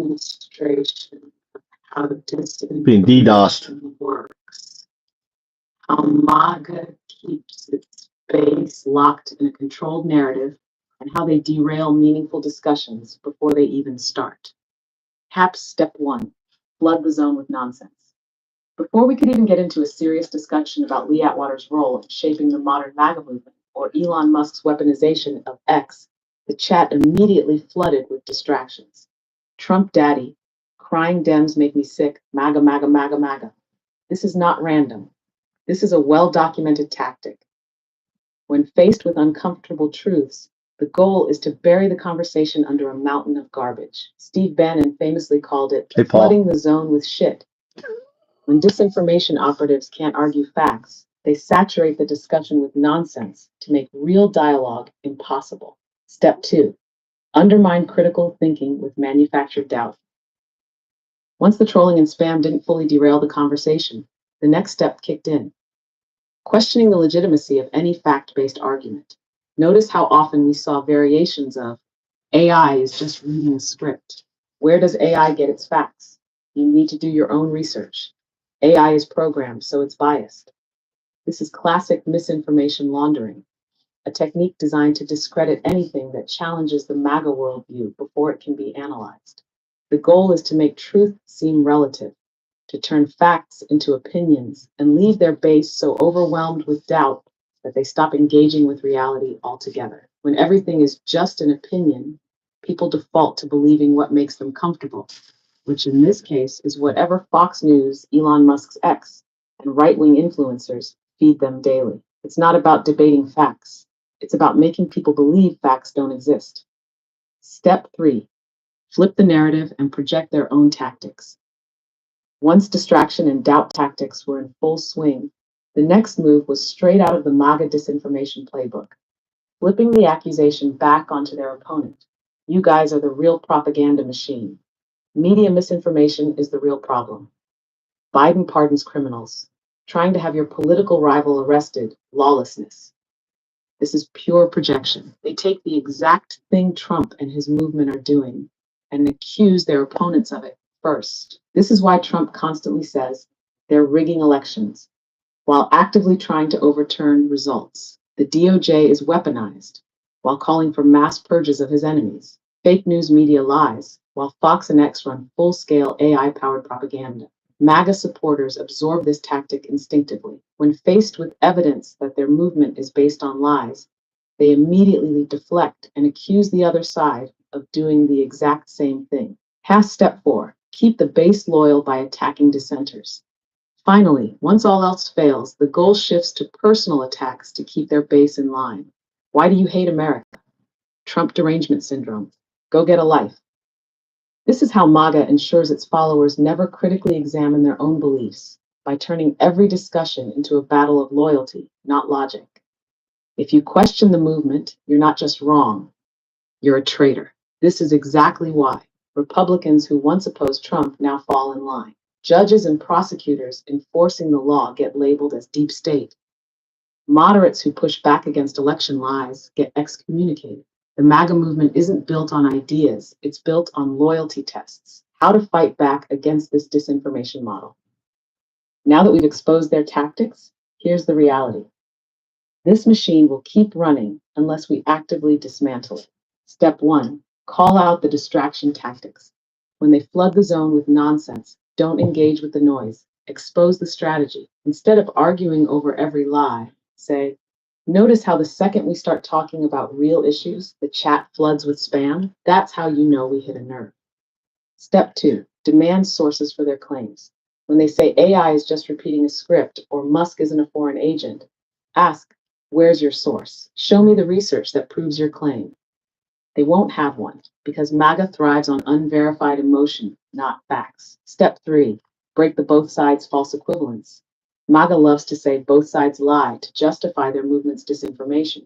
demonstration of how Being DDoSed. disinformation works, how MAGA keeps its base locked in a controlled narrative, and how they derail meaningful discussions before they even start. HAPS Step 1, flood the zone with nonsense. Before we could even get into a serious discussion about Lee Atwater's role in shaping the modern MAGA movement or Elon Musk's weaponization of X, the chat immediately flooded with distractions. Trump daddy, crying Dems make me sick, MAGA, MAGA, MAGA, MAGA. This is not random. This is a well-documented tactic. When faced with uncomfortable truths, the goal is to bury the conversation under a mountain of garbage. Steve Bannon famously called it flooding the zone with shit. When disinformation operatives can't argue facts, they saturate the discussion with nonsense to make real dialogue impossible. Step 2, undermine critical thinking with manufactured doubt. Once the trolling and spam didn't fully derail the conversation, the next step kicked in. Questioning the legitimacy of any fact-based argument. Notice how often we saw variations of AI is just reading a script. Where does AI get its facts? You need to do your own research. AI is programmed, so it's biased. This is classic misinformation laundering, a technique designed to discredit anything that challenges the MAGA worldview before it can be analyzed. The goal is to make truth seem relative, to turn facts into opinions and leave their base so overwhelmed with doubt that they stop engaging with reality altogether. When everything is just an opinion, people default to believing what makes them comfortable, which in this case is whatever Fox News, Elon Musk's X, and right-wing influencers feed them daily. It's not about debating facts. It's about making people believe facts don't exist. Step 3, flip the narrative and project their own tactics. Once distraction and doubt tactics were in full swing, the next move was straight out of the MAGA disinformation playbook, flipping the accusation back onto their opponent. You guys are the real propaganda machine. Media misinformation is the real problem. Biden pardons criminals. Trying to have your political rival arrested, lawlessness. This is pure projection. They take the exact thing Trump and his movement are doing and accuse their opponents of it first. This is why Trump constantly says they're rigging elections while actively trying to overturn results. The DOJ is weaponized while calling for mass purges of his enemies. Fake news media lies while Fox and X run full-scale AI-powered propaganda. MAGA supporters absorb this tactic instinctively. When faced with evidence that their movement is based on lies, they immediately deflect and accuse the other side of doing the exact same thing. HAS Step 4, keep the base loyal by attacking dissenters. Finally, once all else fails, the goal shifts to personal attacks to keep their base in line. Why do you hate America? Trump derangement syndrome. Go get a life. This is how MAGA ensures its followers never critically examine their own beliefs, by turning every discussion into a battle of loyalty, not logic. If you question the movement, you're not just wrong, you're a traitor. This is exactly why Republicans who once opposed Trump now fall in line. Judges and prosecutors enforcing the law get labeled as deep state. Moderates who push back against election lies get excommunicated. The MAGA movement isn't built on ideas, it's built on loyalty tests. How to fight back against this disinformation model. Now that we've exposed their tactics, here's the reality. This machine will keep running unless we actively dismantle it. Step 1, call out the distraction tactics. When they flood the zone with nonsense, don't engage with the noise. Expose the strategy. Instead of arguing over every lie, say, notice how the second we start talking about real issues, the chat floods with spam? That's how you know we hit a nerve. Step 2, demand sources for their claims. When they say AI is just repeating a script or Musk isn't a foreign agent, ask, where's your source? Show me the research that proves your claim. They won't have one because MAGA thrives on unverified emotion, not facts. Step 3, break the both sides false equivalence. MAGA loves to say both sides lie to justify their movement's disinformation.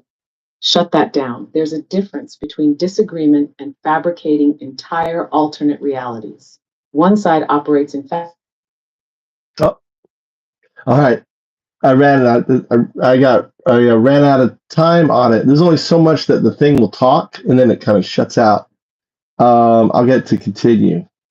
Shut that down. There's a difference between disagreement and fabricating entire alternate realities. One side operates in fact. Oh, all right. I ran out. I ran out of time on it. There's only so much that the thing will talk, and then it kind of shuts out. I'll get to continue.